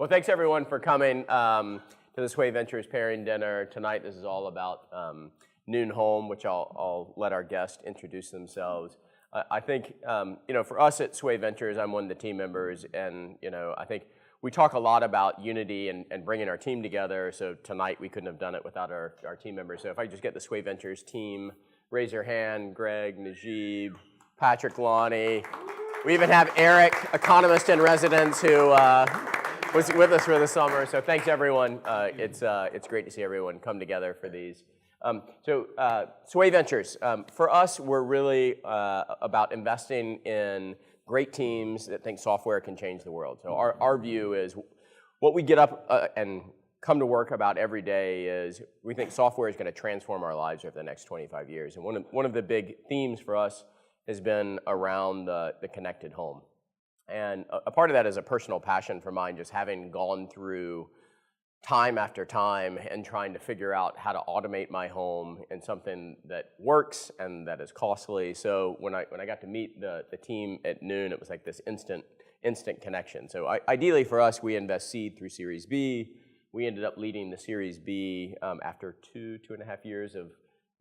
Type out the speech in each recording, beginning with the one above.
Well, thanks everyone for coming to the Sway Ventures pairing dinner tonight. This is all about Noon Home, which I'll let our guests introduce themselves. I think for us at Sway Ventures, I'm one of the team members, and I think we talk a lot about unity and bringing our team together. So tonight we couldn't have done it without our team members. So if I just get the Sway Ventures team, raise your hand: Greg, Najib, Patrick, Lonnie. We even have Erik, economist in residence, who was with us for the summer. So thanks everyone. It's great to see everyone come together for these. Sway Ventures, for us, we're really about investing in great teams that think software can change the world. So our view is what we get up and come to work about every day is we think software is going to transform our lives over the next 25 years. And one of the big themes for us has been around the connected home. And a part of that is a personal passion for mine, just having gone through time after time and trying to figure out how to automate my home in something that works and that is costly. So when I got to meet the team at Noon, it was like this instant connection. So ideally for us, we invest seed through Series B. We ended up leading the Series B after two and a half years of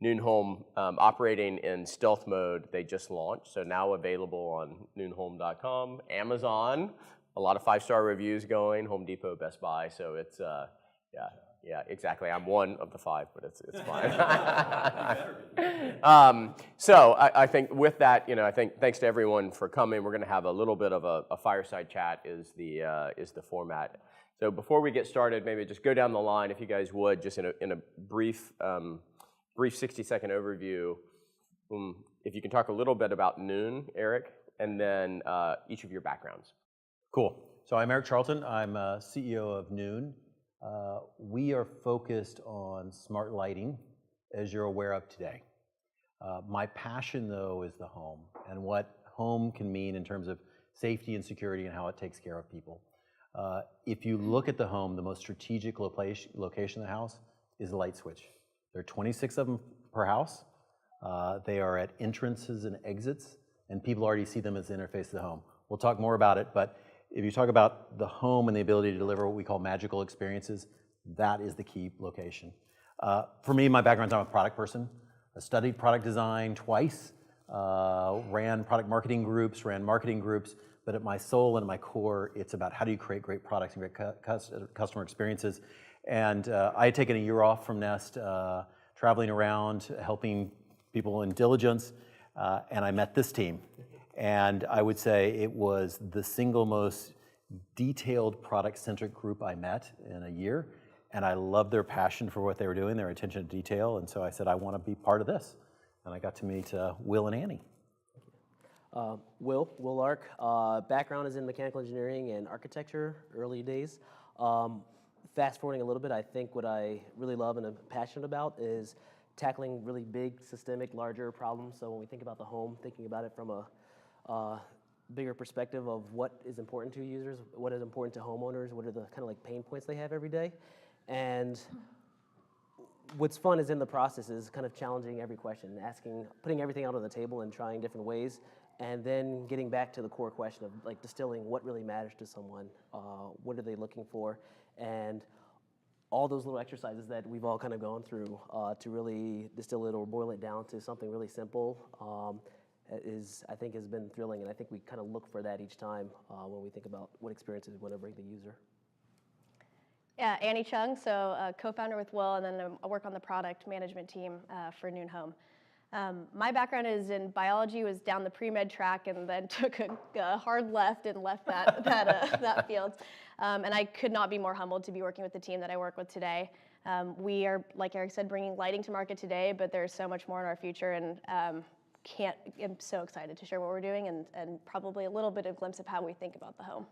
Noon Home operating in stealth mode. They just launched, so now available on noonhome.com, Amazon, a lot of 5-star reviews going, Home Depot, Best Buy, so it's, yeah, exactly. I'm one of the 5, but it's fine. So I think with that, I think thanks to everyone for coming. We're going to have a little bit of a fireside chat is the format. So before we get started, maybe just go down the line, if you guys would, just in a brief 60-second overview. If you can talk a little bit about Noon, Erik, and then each of your backgrounds. Cool. So I'm Erik Charlton. I'm CEO of Noon. We are focused on smart lighting, as you're aware of today. My passion, though, is the home and what home can mean in terms of safety and security and how it takes care of people. If you look at the home, the most strategic location of the house is the light switch. There are 26 of them per house. They are at entrances and exits, and people already see them as the interface to the home. We'll talk more about it, but if you talk about the home and the ability to deliver what we call magical experiences, that is the key location. For me, my background is I'm a product person. I studied product design twice, ran product marketing groups, but at my soul and at my core, it's about how do you create great products and great customer experiences. And I had taken a year off from Nest, traveling around, helping people in diligence, and I met this team. And I would say it was the single most detailed product-centric group I met in a year, and I loved their passion for what they were doing, their attention to detail, and so I said, I want to be part of this. And I got to meet Will and Annie. Will Lark. Background is in mechanical engineering and architecture, early days. Fast forwarding a little bit, I think what I really love and am passionate about is tackling really big, systemic, larger problems. So when we think about the home, thinking about it from a bigger perspective of what is important to users, what is important to homeowners, what are the kind of like pain points they have every day. And what's fun is in the process is kind of challenging every question, putting everything out on the table and trying different ways, and then getting back to the core question of like distilling what really matters to someone, what are they looking for, and all those little exercises that we've all kind of gone through to really distill it or boil it down to something really simple I think has been thrilling, and I think we kind of look for that each time when we think about what experiences we want to bring the user. Yeah, Annie Cheung, so co-founder with Will, and then I work on the product management team for Noon Home. My background is in biology, was down the pre-med track, and then took a hard left and left that field. And I could not be more humbled to be working with the team that I work with today. We are, like Erik said, bringing lighting to market today, but there's so much more in our future, and I'm so excited to share what we're doing and probably a little bit of glimpse of how we think about the home.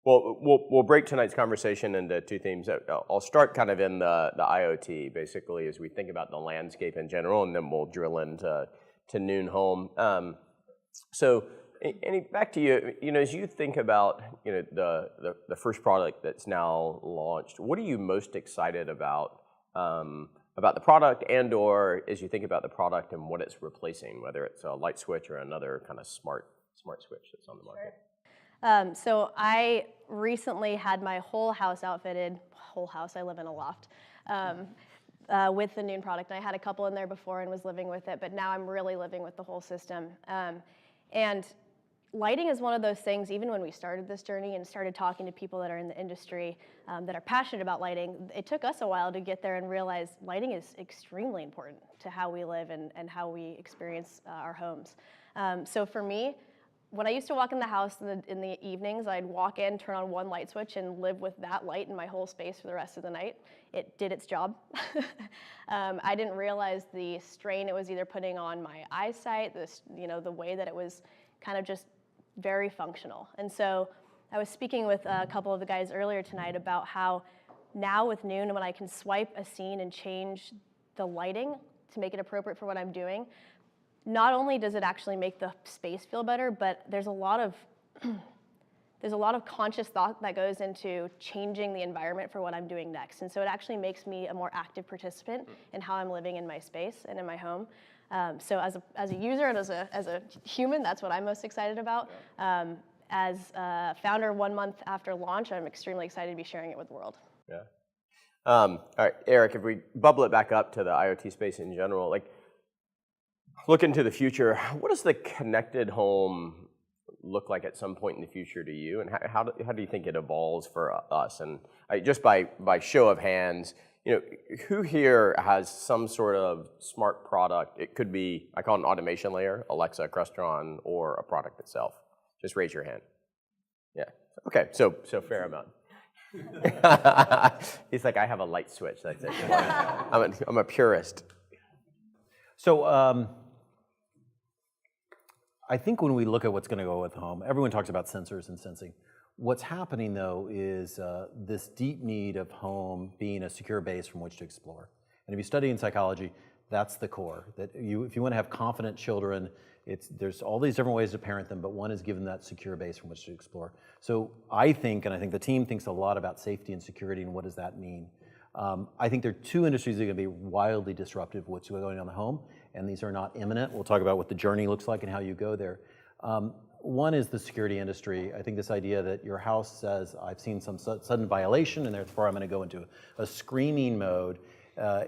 Well, we'll break tonight's conversation into two themes. I'll start kind of in the IoT, basically, as we think about the landscape in general, and then we'll drill into Noon Home. So, Annie, back to you. As you think about the first product that's now launched, what are you most excited about the product, and/or as you think about the product and what it's replacing, whether it's a light switch or another kind of smart switch that's on the market? So I recently had my whole house outfitted, whole house, I live in a loft, with the Noon product. And I had a couple in there before and was living with it, but now I'm really living with the whole system. And lighting is one of those things, even when we started this journey and started talking to people that are in the industry that are passionate about lighting, it took us a while to get there and realize lighting is extremely important to how we live and how we experience our homes. So for me, when I used to walk in the house in the evenings, I'd walk in, turn on one light switch, and live with that light in my whole space for the rest of the night. It did its job. I didn't realize the strain it was either putting on my eyesight, the way that it was kind of just very functional. And so I was speaking with a couple of the guys earlier tonight about how now with Noon, when I can swipe a scene and change the lighting to make it appropriate for what I'm doing, not only does it actually make the space feel better, but there's a lot of conscious thought that goes into changing the environment for what I'm doing next. And so it actually makes me a more active participant in how I'm living in my space and in my home. So as a user and as a human, that's what I'm most excited about. As a founder 1 month after launch, I'm extremely excited to be sharing it with the world. Yeah. All right, Erik, if we bubble it back up to the IoT space in general, like, look into the future, what does the connected home look like at some point in the future to you, and how do you think it evolves for us? And just by show of hands, who here has some sort of smart product? It could be, I call it an automation layer, Alexa, Crestron, or a product itself. Just raise your hand. Yeah. Okay. So fair amount. He's like, I have a light switch. That's it. I'm a purist. So I think when we look at what's going to go with home, everyone talks about sensors and sensing. What's happening, though, is this deep need of home being a secure base from which to explore. And if you study in psychology, that's the core. That if you want to have confident children, there's all these different ways to parent them, but one is given that secure base from which to explore. So I think, and I think the team thinks a lot about safety and security and what does that mean. I think there are two industries that are going to be wildly disruptive what's going on in the home, and these are not imminent. We'll talk about what the journey looks like and how you go there. One is the security industry. I think this idea that your house says, I've seen some sudden violation and therefore I'm going to go into a screaming mode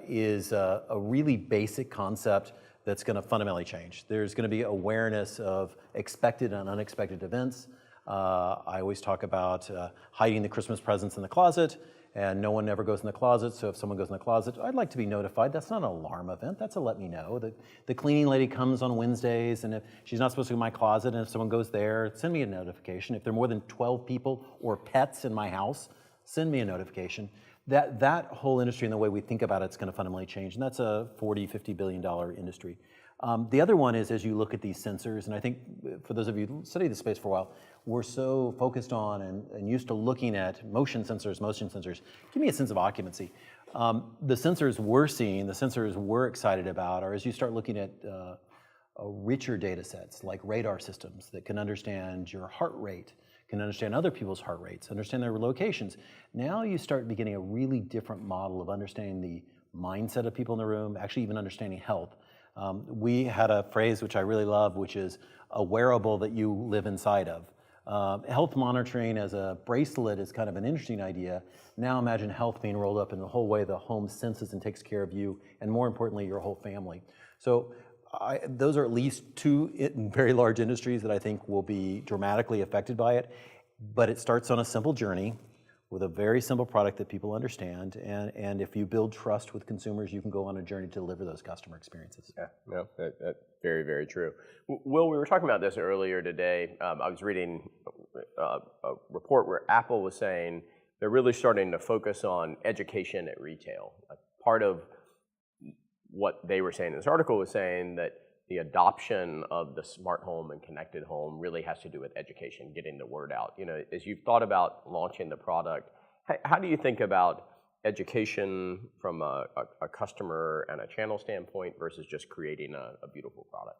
is a really basic concept that's going to fundamentally change. There's going to be awareness of expected and unexpected events. I always talk about hiding the Christmas presents in the closet, and no one ever goes in the closet, so if someone goes in the closet, I'd like to be notified. That's not an alarm event, that's a let me know. The cleaning lady comes on Wednesdays, and if she's not supposed to go in my closet, and if someone goes there, send me a notification. If there are more than 12 people or pets in my house, send me a notification. That whole industry and the way we think about it is going to fundamentally change, and that's a $40, $50 billion industry. The other one is, as you look at these sensors, and I think for those of you who studied the space for a while, we're so focused on and used to looking at motion sensors. Give me a sense of occupancy. The sensors we're seeing, the sensors we're excited about are as you start looking at richer data sets like radar systems that can understand your heart rate, can understand other people's heart rates, understand their locations. Now you start beginning a really different model of understanding the mindset of people in the room, actually even understanding health. We had a phrase which I really love, which is a wearable that you live inside of. Health monitoring as a bracelet is kind of an interesting idea. Now imagine health being rolled up in the whole way the home senses and takes care of you, and more importantly, your whole family. So those are at least two very large industries that I think will be dramatically affected by it. But it starts on a simple journey with a very simple product that people understand, and if you build trust with consumers, you can go on a journey to deliver those customer experiences. Yeah, no, that's very, very true. Will, we were talking about this earlier today. I was reading a report where Apple was saying they're really starting to focus on education at retail. Like part of what they were saying in this article was saying that the adoption of the smart home and connected home really has to do with education, getting the word out. As you've thought about launching the product, how do you think about education from a customer and a channel standpoint versus just creating a beautiful product?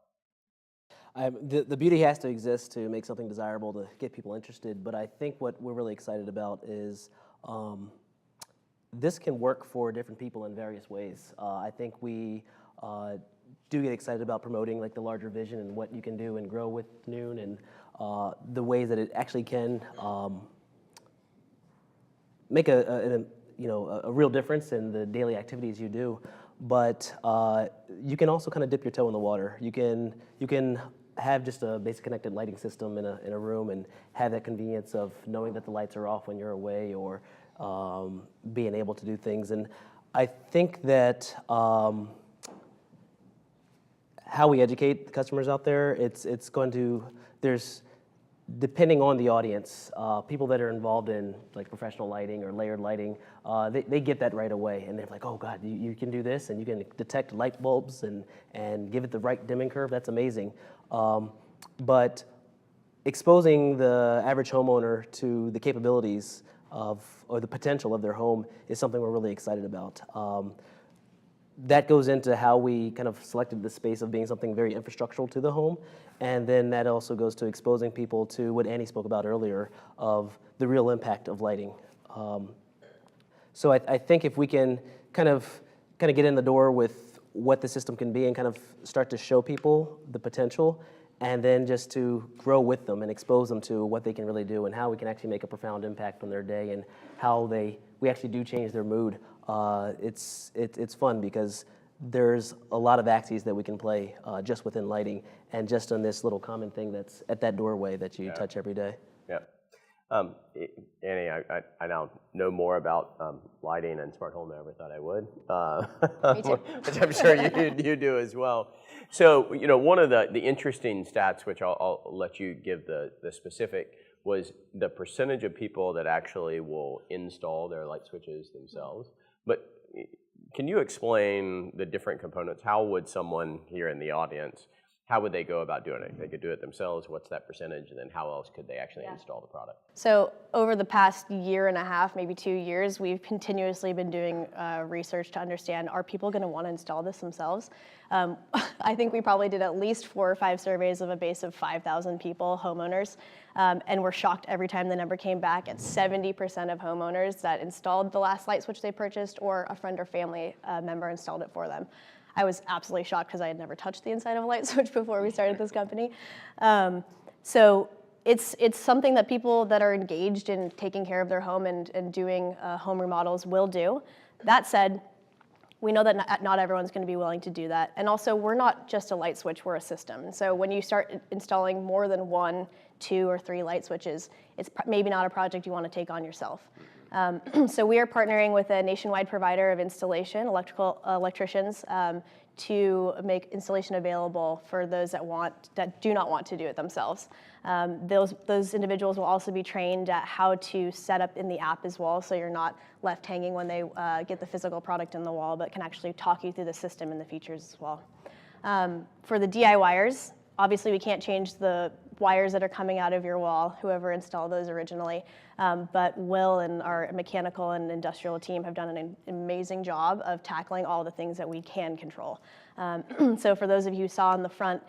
The beauty has to exist to make something desirable to get people interested, but I think what we're really excited about is this can work for different people in various ways. I think we do get excited about promoting like the larger vision and what you can do and grow with Noon, and the ways that it actually can make a real difference in the daily activities you do. But you can also kind of dip your toe in the water. You can have just a basic connected lighting system in a room and have that convenience of knowing that the lights are off when you're away, or being able to do things. And I think that how we educate the customers out there, it's going to, depending on the audience, people that are involved in like professional lighting or layered lighting, they get that right away, and they're like, oh God, you can do this, and you can detect light bulbs and give it the right dimming curve. That's amazing. But exposing the average homeowner to the capabilities or the potential of their home is something we're really excited about. That goes into how we kind of selected the space of being something very infrastructural to the home. And then that also goes to exposing people to what Annie spoke about earlier of the real impact of lighting. So I think if we can kind of get in the door with what the system can be and kind of start to show people the potential, and then just to grow with them and expose them to what they can really do and how we can actually make a profound impact on their day and how we actually do change their mood. It's fun because there's a lot of axes that we can play just within lighting and just on this little common thing that's at that doorway that you touch every day. Yeah. Annie, I now know more about lighting and smart home than I ever thought I would. Me too. Which I'm sure you do as well. So, one of the interesting stats, which I'll let you give the specific, was the percentage of people that actually will install their light switches themselves. But can you explain the different components? How would someone here in the audience, how would they go about doing it? They could do it themselves. What's that percentage? And then how else could they actually install the product? So over the past year and a half, maybe 2 years, we've continuously been doing research to understand, are people going to want to install this themselves? I think we probably did at least 4 or 5 surveys of a base of 5,000 people, homeowners, and we're shocked every time the number came back at 70% of homeowners that installed the last light switch they purchased, or a friend or family member installed it for them. I was absolutely shocked because I had never touched the inside of a light switch before we started this company. So it's something that people that are engaged in taking care of their home and doing home remodels will do. That said, we know that not everyone's going to be willing to do that. And also, we're not just a light switch, we're a system. So when you start installing more than 1, 2, or 3 light switches, it's maybe not a project you want to take on yourself. So we are partnering with a nationwide provider of installation, electricians, to make installation available for those that do not want to do it themselves. Those individuals will also be trained at how to set up in the app as well, so you're not left hanging when they get the physical product in the wall, but can actually talk you through the system and the features as well. For the DIYers, obviously we can't change the wires that are coming out of your wall, whoever installed those originally, but Will and our mechanical and industrial team have done an amazing job of tackling all the things that we can control. So for those of you who saw on the front,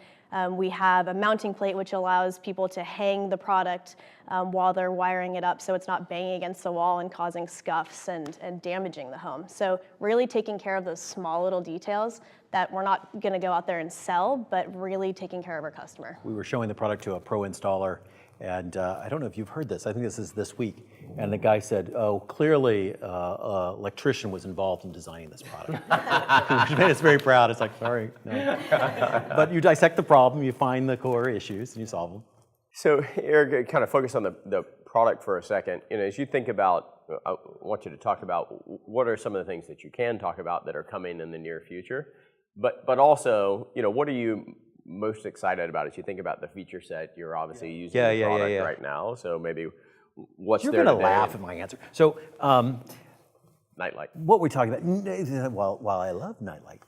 we have a mounting plate which allows people to hang the product while they're wiring it up, so it's not banging against the wall and causing scuffs and damaging the home. So really taking care of those small little details that we're not going to go out there and sell, but really taking care of our customer. We were showing the product to a pro installer, and I don't know if you've heard this. I think this is this week. And the guy said, oh, clearly an electrician was involved in designing this product. Which made us very proud. It's like, sorry, no. But you dissect the problem, you find the core issues, and you solve them. So Erik, kind of focus on the product for a second. As you think about, I want you to talk about what are some of the things that you can talk about that are coming in the near future. But also, what are you most excited about as you think about the feature set? You're obviously using the product right now, so maybe what's You're there going to today? laugh at my answer. So, Nightlight. what we're talking about, while I love Nightlight,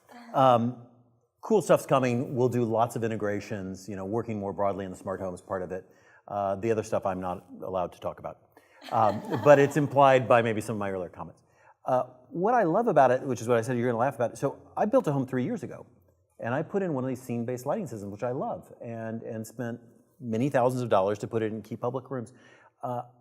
cool stuff's coming. We'll do lots of integrations, working more broadly in the smart home is part of it. The other stuff I'm not allowed to talk about. But it's implied by maybe some of my earlier comments. What I love about it, which is what I said you're going to laugh about it, so I built a home 3 years ago, and I put in one of these scene-based lighting systems, which I love, and spent many thousands of dollars to put it in key public rooms.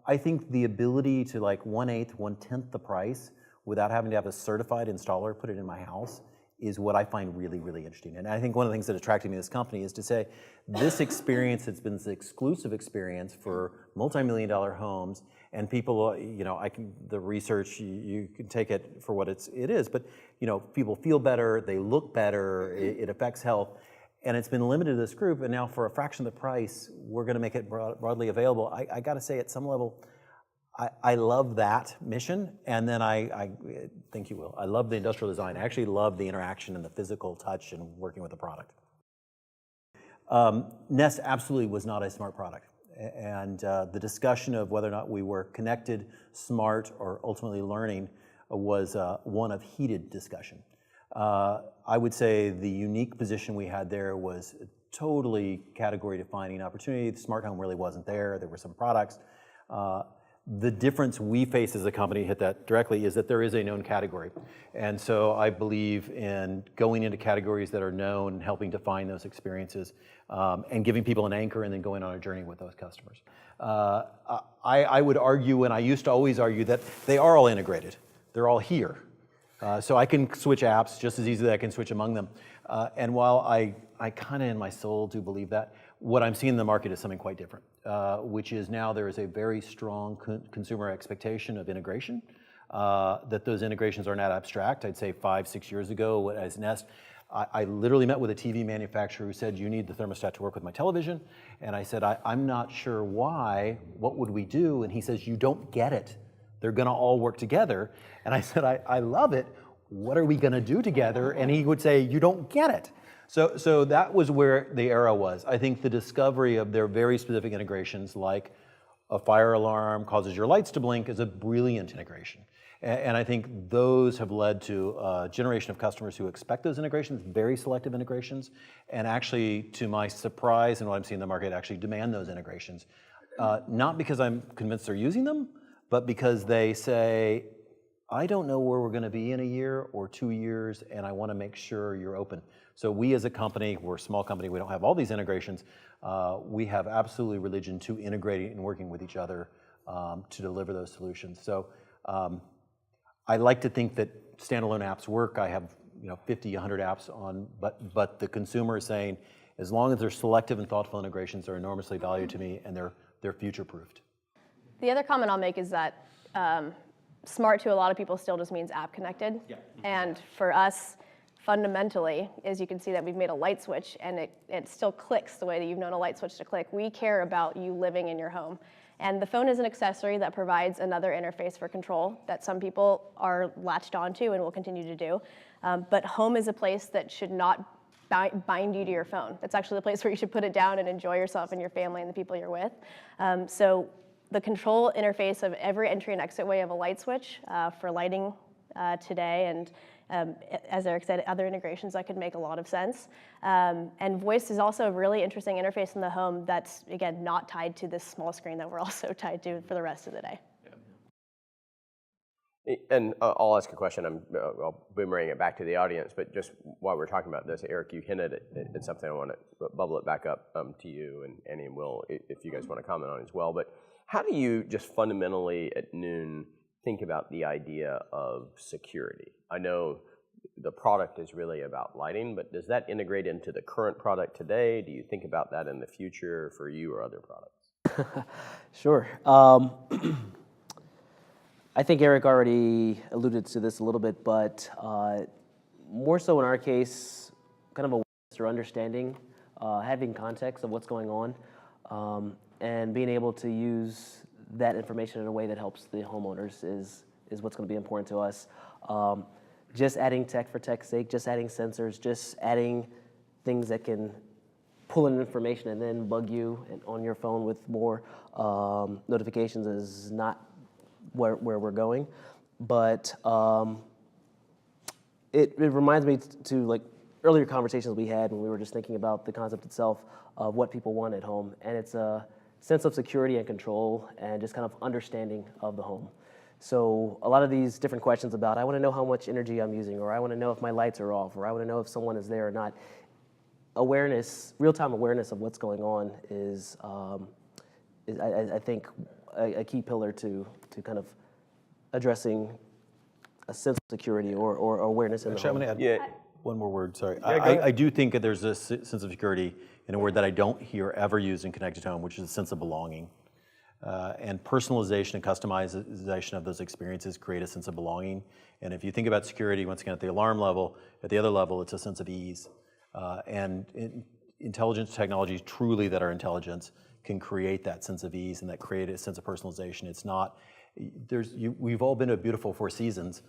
I think the ability to 1/8, 1/10 the price without having to have a certified installer put it in my house is what I find really, really interesting. And I think one of the things that attracted me to this company is to say, this experience has been this exclusive experience for multi-million-dollar homes, and people, the research, you can take it for what it is, but people feel better, they look better, it affects health, and it's been limited to this group, and now for a fraction of the price, we're gonna make it broadly available. I gotta say, at some level, I love that mission, and then I think you will. I love the industrial design. I actually love the interaction and the physical touch and working with the product. Nest absolutely was not a smart product, and the discussion of whether or not we were connected, smart, or ultimately learning was one of heated discussion. I would say the unique position we had there was totally category-defining opportunity. The smart home really wasn't there. There were some products. The difference we face as a company, hit that directly, is that there is a known category. And so I believe in going into categories that are known, helping define those experiences, and giving people an anchor and then going on a journey with those customers. I would argue, and I used to always argue, that they are all integrated. They're all here. So I can switch apps just as easily as I can switch among them. And while I kind of in my soul do believe that, what I'm seeing in the market is something quite different, which is now there is a very strong consumer expectation of integration, that those integrations are not abstract. I'd say 5-6 years ago as Nest, I literally met with a TV manufacturer who said, you need the thermostat to work with my television. And I said, I'm not sure why, what would we do? And he says, you don't get it. They're gonna all work together. And I said, I love it. What are we gonna do together? And he would say, you don't get it. So that was where the era was. I think the discovery of their very specific integrations, like a fire alarm causes your lights to blink, is a brilliant integration. And I think those have led to a generation of customers who expect those integrations, very selective integrations, and actually, to my surprise and what I'm seeing in the market, actually demand those integrations. Not because I'm convinced they're using them, but because they say, I don't know where we're gonna be in a year or 2 years, and I wanna make sure you're open. So we as a company, we're a small company, we don't have all these integrations. We have absolutely religion to integrating and working with each other to deliver those solutions. So I like to think that standalone apps work. I have 50, 100 apps on, but the consumer is saying, as long as they're selective and thoughtful integrations, they're enormously valued to me, and they're future-proofed. The other comment I'll make is that smart to a lot of people still just means app connected. Yeah. And for us, fundamentally, as you can see that we've made a light switch, and it still clicks the way that you've known a light switch to click. We care about you living in your home. And the phone is an accessory that provides another interface for control that some people are latched onto and will continue to do. But home is a place that should not bind you to your phone. It's actually the place where you should put it down and enjoy yourself and your family and the people you're with. So the control interface of every entry and exit way of a light switch for lighting today, and as Erik said, other integrations that could make a lot of sense. And voice is also a really interesting interface in the home that's, again, not tied to this small screen that we're also tied to for the rest of the day. Yeah. And I'll ask a question. I'll boomerang it back to the audience, but just while we're talking about this, Erik, you hinted at something. I want to bubble it back up to you and Annie and Will, if you guys want to comment on it as well. But how do you just fundamentally at Noon think about the idea of security? I know the product is really about lighting, but does that integrate into the current product today? Do you think about that in the future for you or other products? Sure. I think Erik already alluded to this a little bit, but more so in our case, kind of awareness or understanding, having context of what's going on, and being able to use that information in a way that helps the homeowners is what's going to be important to us. Just adding tech for tech's sake, just adding sensors, just adding things that can pull in information and then bug you on your phone with more notifications is not where we're going. But it reminds me to like earlier conversations we had when we were just thinking about the concept itself of what people want at home. And it's a sense of security and control and just kind of understanding of the home. So a lot of these different questions about, I want to know how much energy I'm using, or I want to know if my lights are off, or I want to know if someone is there or not. Awareness, real-time awareness of what's going on is I think, a key pillar to kind of addressing a sense of security or awareness in the home. Yeah. One more word, sorry. Yeah, go ahead. I do think that there's a sense of security in a word that I don't hear ever used in connected home, which is a sense of belonging. And personalization and customization of those experiences create a sense of belonging. And if you think about security, once again, at the alarm level, at the other level, it's a sense of ease. Intelligence technologies truly that are intelligence can create that sense of ease and that create a sense of personalization. It's not, we've all been to a beautiful Four Seasons.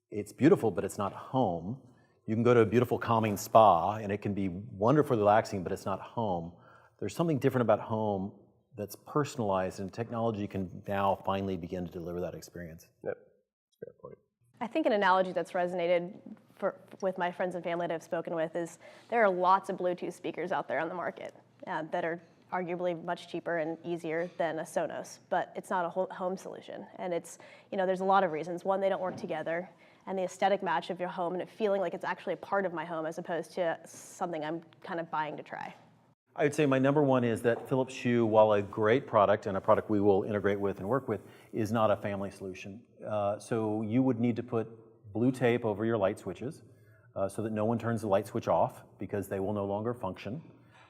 It's beautiful, but it's not home. You can go to a beautiful calming spa and it can be wonderfully relaxing, but it's not home. There's something different about home that's personalized, and technology can now finally begin to deliver that experience. Yep, that's a fair point. I think an analogy that's resonated with my friends and family that I've spoken with is there are lots of Bluetooth speakers out there on the market that are arguably much cheaper and easier than a Sonos, but it's not a home solution. And it's, there's a lot of reasons. One, they don't work together, and the aesthetic match of your home and it feeling like it's actually a part of my home as opposed to something I'm kind of buying to try. I would say my number one is that Philips Hue, while a great product and a product we will integrate with and work with, is not a family solution. So you would need to put blue tape over your light switches so that no one turns the light switch off because they will no longer function.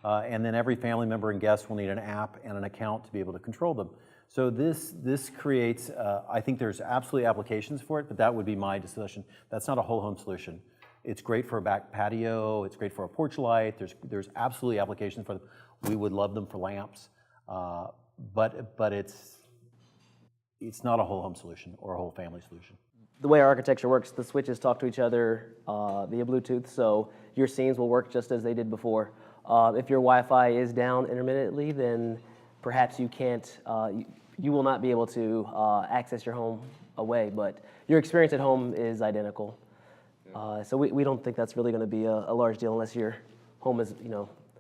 And then every family member and guest will need an app and an account to be able to control them. So this creates, I think there's absolutely applications for it, but that would be my discussion. That's not a whole home solution. It's great for a back patio, it's great for a porch light, there's absolutely applications for them. We would love them for lamps, but it's not a whole home solution or a whole family solution. The way our architecture works, the switches talk to each other via Bluetooth, so your scenes will work just as they did before. If your Wi-Fi is down intermittently, then perhaps you can't, you will not be able to access your home away, but your experience at home is identical. So we don't think that's really going to be a large deal unless your home is,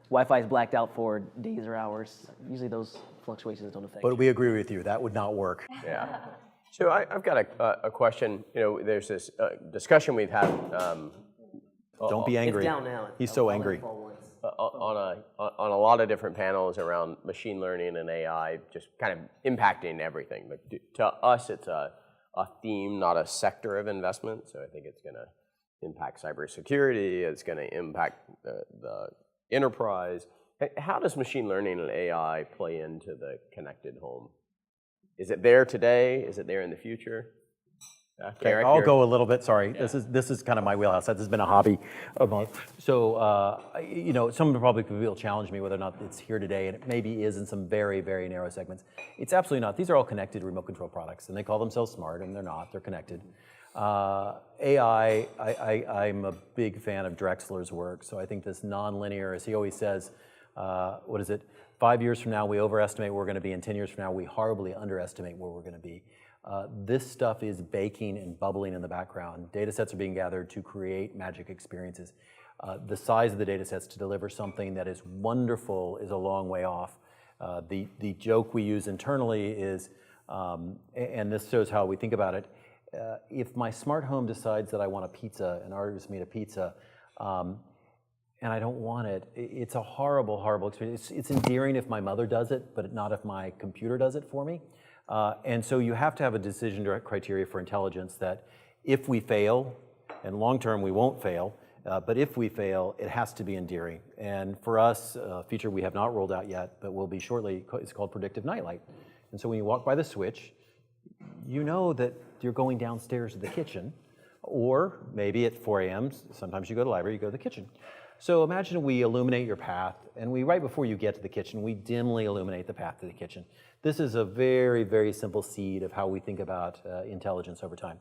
Wi-Fi is blacked out for days or hours. Usually those fluctuations don't affect But you. we agree with you, that would not work. Yeah. So I've got a question. There's this discussion we've had. Don't be angry. It's down now. He's so angry. On a lot of different panels around machine learning and AI, just kind of impacting everything. But to us, it's a theme, not a sector of investment. So I think it's going to impact cybersecurity. It's going to impact the enterprise. How does machine learning and AI play into the connected home? Is it there today? Is it there in the future? Erik, I'll go a little bit. Sorry, yeah. This is kind of my wheelhouse. This has been a hobby of mine. So someone probably will challenge me whether or not it's here today, and it maybe is in some very, very narrow segments. It's absolutely not. These are all connected remote control products, and they call themselves smart, and they're not. They're connected. AI, I'm a big fan of Drexler's work. So I think this nonlinear, as he always says, 5 years from now we overestimate where we're going to be, and 10 years from now we horribly underestimate where we're going to be. This stuff is baking and bubbling in the background. Data sets are being gathered to create magic experiences. The size of the data sets to deliver something that is wonderful is a long way off. The joke we use internally is, and this shows how we think about it, if my smart home decides that I want a pizza and orders me a pizza, and I don't want it, it's a horrible, horrible experience. It's endearing if my mother does it, but not if my computer does it for me. And so you have to have a decision criteria for intelligence that if we fail, and long term we won't fail, but if we fail, it has to be endearing. And for us, a feature we have not rolled out yet, but will be shortly, is called predictive nightlight. And so when you walk by the switch, you know that you're going downstairs to the kitchen, or maybe at 4 a.m., sometimes you go to the library, you go to the kitchen. So imagine we illuminate your path, and right before you get to the kitchen, we dimly illuminate the path to the kitchen. This is a very, very simple seed of how we think about intelligence over time.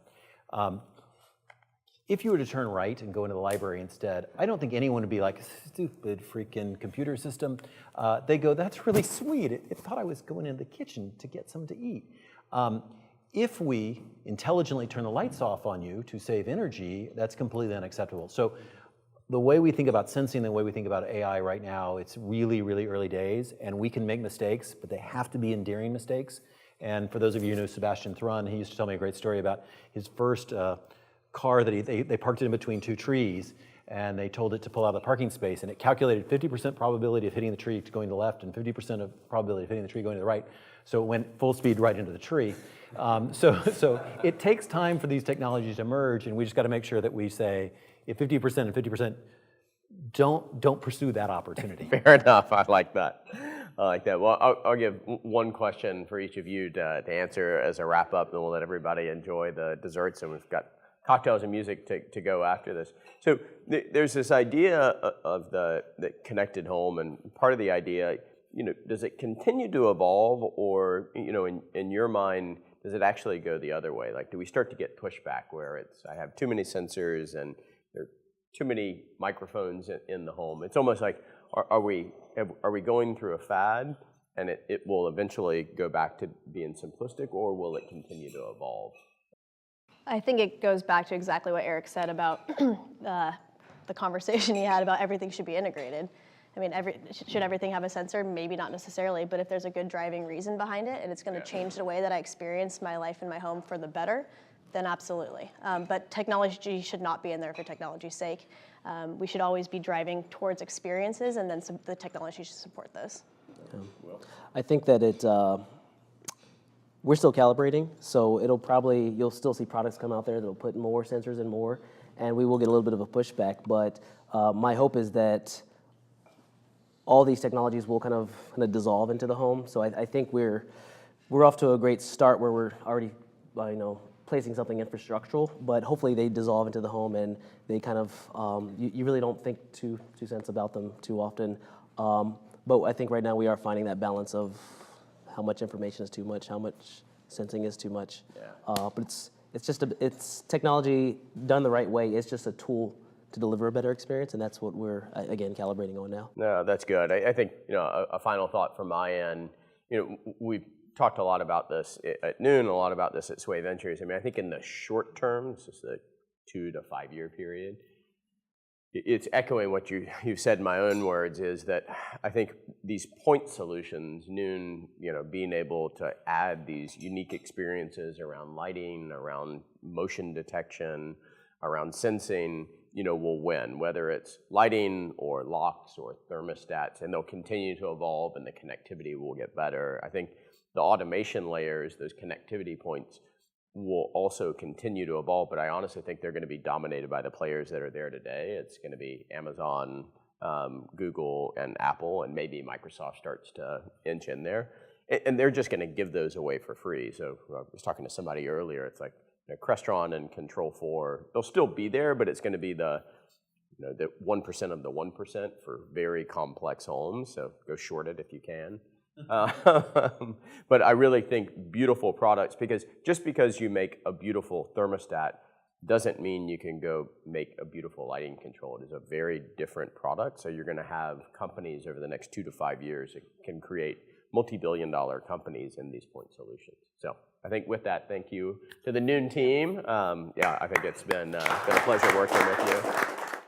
If you were to turn right and go into the library instead, I don't think anyone would be like, stupid freaking computer system. They go, that's really sweet. It thought I was going into the kitchen to get something to eat. If we intelligently turn the lights off on you to save energy, that's completely unacceptable. So the way we think about sensing, the way we think about AI right now, it's really, really early days, and we can make mistakes, but they have to be endearing mistakes. And for those of you who know Sebastian Thrun, he used to tell me a great story about his first car that they parked it in between two trees, and they told it to pull out of the parking space, and it calculated 50% probability of hitting the tree going to the left and 50% of probability of hitting the tree going to the right. So it went full speed right into the tree. So it takes time for these technologies to emerge, and we just got to make sure that we say, if 50% and 50%, don't pursue that opportunity. Fair enough. I like that. I like that. Well, I'll give one question for each of you to answer as a wrap up, and we'll let everybody enjoy the desserts, and we've got cocktails and music to go after this. So there's this idea of the connected home, and part of the idea, does it continue to evolve, or in your mind, does it actually go the other way? Like, do we start to get pushback where I have too many sensors and there are too many microphones in the home? It's almost like, are we going through a fad, and it will eventually go back to being simplistic, or will it continue to evolve? I think it goes back to exactly what Erik said about the conversation he had about everything should be integrated. I mean, should everything have a sensor? Maybe not necessarily, but if there's a good driving reason behind it and it's going to change the way that I experience my life in my home for the better, then absolutely. But technology should not be in there for technology's sake. We should always be driving towards experiences, and then the technology should support those. I think that we're still calibrating, so you'll still see products come out there that'll put more sensors and more, and we will get a little bit of a pushback, but my hope is that all these technologies will kind of dissolve into the home. So I think we're off to a great start where we're already, placing something infrastructural, but hopefully they dissolve into the home and they kind of, you really don't think two cents about them too often. But I think right now we are finding that balance of how much information is too much, how much sensing is too much. Yeah. But it's technology done the right way. It's just a tool to deliver a better experience, and that's what we're, again, calibrating on now. No, that's good. I think, a final thought from my end, we've talked a lot about this at Noon, a lot about this at Sway Ventures. I mean, I think in the short term, this is the 2 to 5 year period, it's echoing what you've said in my own words, is that I think these point solutions, Noon, being able to add these unique experiences around lighting, around motion detection, around sensing, will win, whether it's lighting or locks or thermostats, and they'll continue to evolve and the connectivity will get better. I think the automation layers, those connectivity points, will also continue to evolve, but I honestly think they're going to be dominated by the players that are there today. It's going to be Amazon, Google, and Apple, and maybe Microsoft starts to inch in there. And they're just going to give those away for free. So I was talking to somebody earlier, it's like, Crestron and Control4, they'll still be there, but it's going to be the 1% of the 1% for very complex homes, so go short it if you can. But I really think beautiful products, because just because you make a beautiful thermostat doesn't mean you can go make a beautiful lighting control. It is a very different product, so you're going to have companies over the next 2 to 5 years that can create multi-billion-dollar companies in these point solutions. So I think with that, thank you to the Noon team. I think it's been a pleasure working with you.